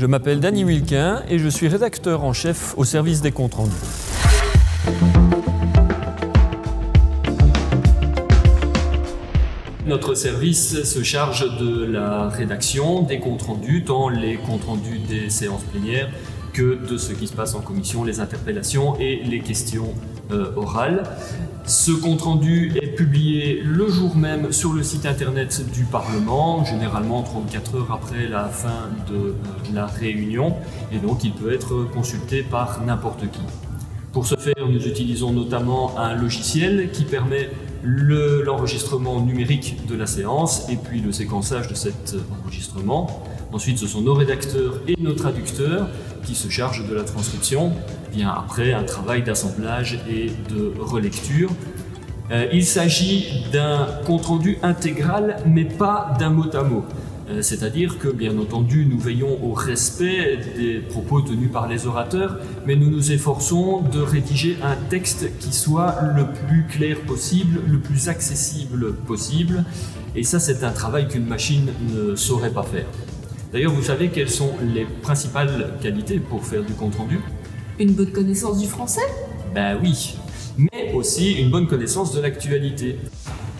Je m'appelle Danny Wilquin et je suis rédacteur en chef au service des comptes rendus. Notre service se charge de la rédaction des comptes rendus, tant les comptes rendus des séances plénières que de ce qui se passe en commission, les interpellations et les questions orales. Ce compte rendu est publié le jour même sur le site internet du Parlement, généralement 34 heures après la fin de la réunion, et donc il peut être consulté par n'importe qui. Pour ce faire, nous utilisons notamment un logiciel qui permet l'enregistrement numérique de la séance et puis le séquençage de cet enregistrement. Ensuite, ce sont nos rédacteurs et nos traducteurs qui se chargent de la transcription. Vient après un travail d'assemblage et de relecture. Il s'agit d'un compte-rendu intégral, mais pas d'un mot à mot. C'est-à-dire que, bien entendu, nous veillons au respect des propos tenus par les orateurs, mais nous nous efforçons de rédiger un texte qui soit le plus clair possible, le plus accessible possible. Et ça, c'est un travail qu'une machine ne saurait pas faire. D'ailleurs, vous savez quelles sont les principales qualités pour faire du compte-rendu? Une bonne connaissance du français? Ben oui, mais aussi une bonne connaissance de l'actualité.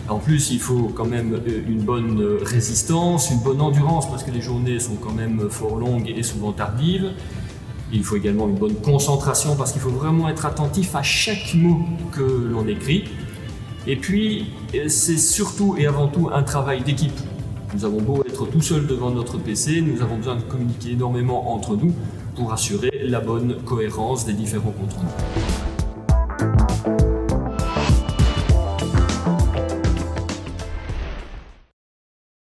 En plus, il faut quand même une bonne résistance, une bonne endurance, parce que les journées sont quand même fort longues et souvent tardives. Il faut également une bonne concentration, parce qu'il faut vraiment être attentif à chaque mot que l'on écrit. Et puis, c'est surtout et avant tout un travail d'équipe. Nous avons beau être tout seul devant notre PC, nous avons besoin de communiquer énormément entre nous pour assurer la bonne cohérence des différents comptes rendus.